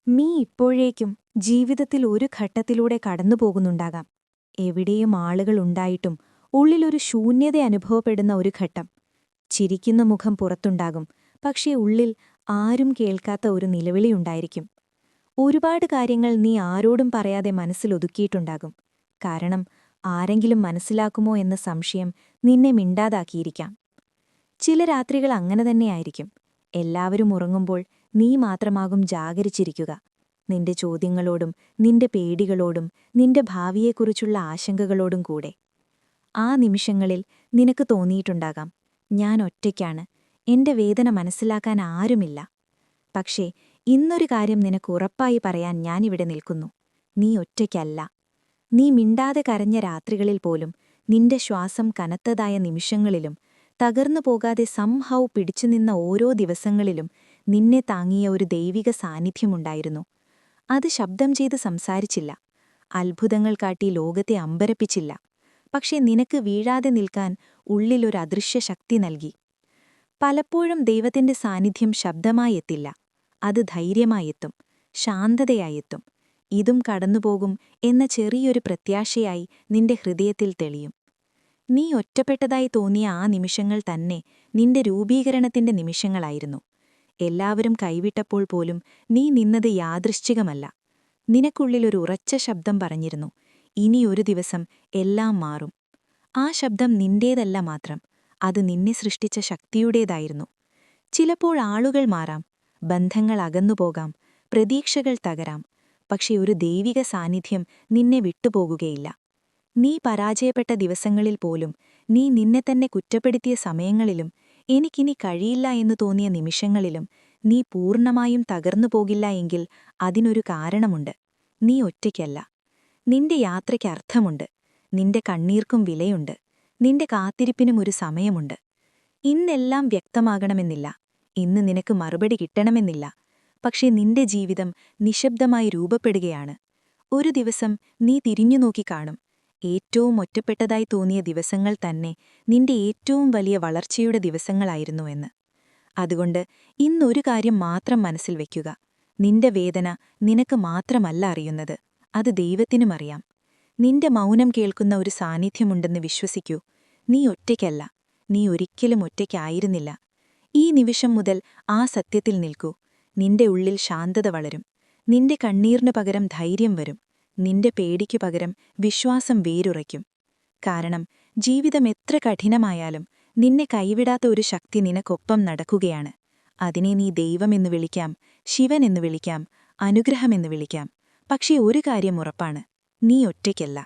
നീ ഇപ്പോഴേക്കും ജീവിതത്തിൽ ഒരു ഘട്ടത്തിലൂടെ കടന്നുപോകുന്നുണ്ടാകാം. എവിടെയും ആളുകളുണ്ടായിട്ടും ഉള്ളിലൊരു ശൂന്യത അനുഭവപ്പെടുന്ന ഒരു ഘട്ടം. ചിരിക്കുന്ന മുഖം പുറത്തുണ്ടാകും, പക്ഷേ ഉള്ളിൽ ആരും കേൾക്കാത്ത ഒരു നിലവിളിയുണ്ടായിരിക്കും. ഒരുപാട് കാര്യങ്ങൾ നീ ആരോടും പറയാതെ മനസ്സിലൊതുക്കിയിട്ടുണ്ടാകും. കാരണം ആരെങ്കിലും മനസ്സിലാക്കുമോ എന്ന സംശയം നിന്നെ മിണ്ടാതാക്കിയിരിക്കാം. ചില രാത്രികൾ അങ്ങനെ തന്നെയായിരിക്കും. എല്ലാവരും ഉറങ്ങുമ്പോൾ നീ മാത്രമാകും ജാഗരിച്ചിരിക്കുക. നിന്റെ ചോദ്യങ്ങളോടും നിന്റെ പേടികളോടും നിന്റെ ഭാവിയെക്കുറിച്ചുള്ള ആശങ്കകളോടും കൂടെ. ആ നിമിഷങ്ങളിൽ നിനക്ക് തോന്നിയിട്ടുണ്ടാകാം, ഞാൻ ഒറ്റയ്ക്കാണ്, എന്റെ വേദന മനസ്സിലാക്കാൻ ആരുമില്ല. പക്ഷേ ഇന്നൊരു കാര്യം നിനക്ക് ഉറപ്പായി പറയാൻ ഞാനിവിടെ നിൽക്കുന്നു. നീ ഒറ്റയ്ക്കല്ല. നീ മിണ്ടാതെ കരഞ്ഞ രാത്രികളിൽ പോലും, നിന്റെ ശ്വാസം കനത്തതായ നിമിഷങ്ങളിലും, തകർന്നു പോകാതെ സംഹൗ പിടിച്ചുനിന്ന ഓരോ ദിവസങ്ങളിലും നിന്നെ താങ്ങിയ ഒരു ദൈവിക സാന്നിധ്യമുണ്ടായിരുന്നു. അത് ശബ്ദം ചെയ്ത് സംസാരിച്ചില്ല, അത്ഭുതങ്ങൾ കാട്ടി ലോകത്തെ അമ്പരപ്പിച്ചില്ല. പക്ഷേ നിനക്ക് വീഴാതെ നിൽക്കാൻ ഉള്ളിലൊരു അദൃശ്യ ശക്തി നൽകി. പലപ്പോഴും ദൈവത്തിന്റെ സാന്നിധ്യം ശബ്ദമായി എത്തില്ല, അത് ധൈര്യമായെത്തും, ശാന്തതയായെത്തും. ഇതും കടന്നുപോകും എന്ന ചെറിയൊരു പ്രത്യാശയായി നിന്റെ ഹൃദയത്തിൽ തെളിയും. നീ ഒറ്റപ്പെട്ടതായി തോന്നിയ ആ നിമിഷങ്ങൾ തന്നെ നിന്റെ രൂപീകരണത്തിന്റെ നിമിഷങ്ങളായിരുന്നു. എല്ലാവരും കൈവിട്ടപ്പോൾ പോലും നീ നിന്നത് യാദൃശ്ചികമല്ല. നിനക്കുള്ളിലൊരു ഉറച്ച ശബ്ദം പറഞ്ഞിരുന്നു, ഇനിയൊരു ദിവസം എല്ലാം മാറും. ആ ശബ്ദം നിന്റേതല്ല മാത്രം, അത് നിന്നെ സൃഷ്ടിച്ച ശക്തിയുടേതായിരുന്നു. ചിലപ്പോൾ ആളുകൾ മാറാം, ബന്ധങ്ങൾ അകന്നുപോകാം, പ്രതീക്ഷകൾ തകരാം. പക്ഷെ ഒരു ദൈവിക സാന്നിധ്യം നിന്നെ വിട്ടുപോകുകയില്ല. നീ പരാജയപ്പെട്ട ദിവസങ്ങളിൽ പോലും, നീ നിന്നെ തന്നെ കുറ്റപ്പെടുത്തിയ സമയങ്ങളിലും, എനിക്കിനി കഴിയില്ല എന്നു തോന്നിയ നിമിഷങ്ങളിലും, നീ പൂർണ്ണമായും തകർന്നു പോകില്ല എങ്കിൽ അതിനൊരു കാരണമുണ്ട്. നീ ഒറ്റയ്ക്കല്ല. നിന്റെ യാത്രയ്ക്ക് അർത്ഥമുണ്ട്. നിന്റെ കണ്ണീർക്കും വിലയുണ്ട്. നിന്റെ കാത്തിരിപ്പിനും ഒരു സമയമുണ്ട്. ഇന്നെല്ലാം വ്യക്തമാകണമെന്നില്ല, ഇന്ന് നിനക്ക് മറുപടി കിട്ടണമെന്നില്ല. പക്ഷേ നിന്റെ ജീവിതം നിശബ്ദമായി രൂപപ്പെടുകയാണ്. ഒരു ദിവസം നീ തിരിഞ്ഞുനോക്കി കാണും, ഏറ്റവും ഒറ്റപ്പെട്ടതായി തോന്നിയ ദിവസങ്ങൾ തന്നെ നിന്റെ ഏറ്റവും വലിയ വളർച്ചയുടെ ദിവസങ്ങളായിരുന്നു എന്ന്. അതുകൊണ്ട് ഇന്നൊരു കാര്യം മാത്രം മനസ്സിൽ വയ്ക്കുക, നിന്റെ വേദന നിനക്ക് മാത്രമല്ല അറിയുന്നത്, അത് ദൈവത്തിനും അറിയാം. നിന്റെ മൗനം കേൾക്കുന്ന ഒരു സാന്നിധ്യമുണ്ടെന്ന് വിശ്വസിക്കൂ. നീ ഒറ്റയ്ക്കല്ല, നീ ഒരിക്കലും ഒറ്റയ്ക്കായിരുന്നില്ല. ഈ നിമിഷം മുതൽ ആ സത്യത്തിൽ നിൽക്കൂ. നിന്റെ ഉള്ളിൽ ശാന്തത വളരും. നിന്റെ കണ്ണീറിനു പകരം ധൈര്യം വരും. നിന്റെ പേടിക്കു പകരം വിശ്വാസം വേരുറയ്ക്കും. കാരണം ജീവിതം എത്ര കഠിനമായാലും നിന്നെ കൈവിടാത്ത ഒരു ശക്തി നിനക്കൊപ്പം നടക്കുകയാണ്. അതിനെ നീ ദൈവമെന്നു വിളിക്കാം, ശിവനെന്നു വിളിക്കാം, അനുഗ്രഹമെന്നു വിളിക്കാം. പക്ഷേ ഒരു കാര്യം ഉറപ്പാണ്, നീ ഒറ്റയ്ക്കല്ല.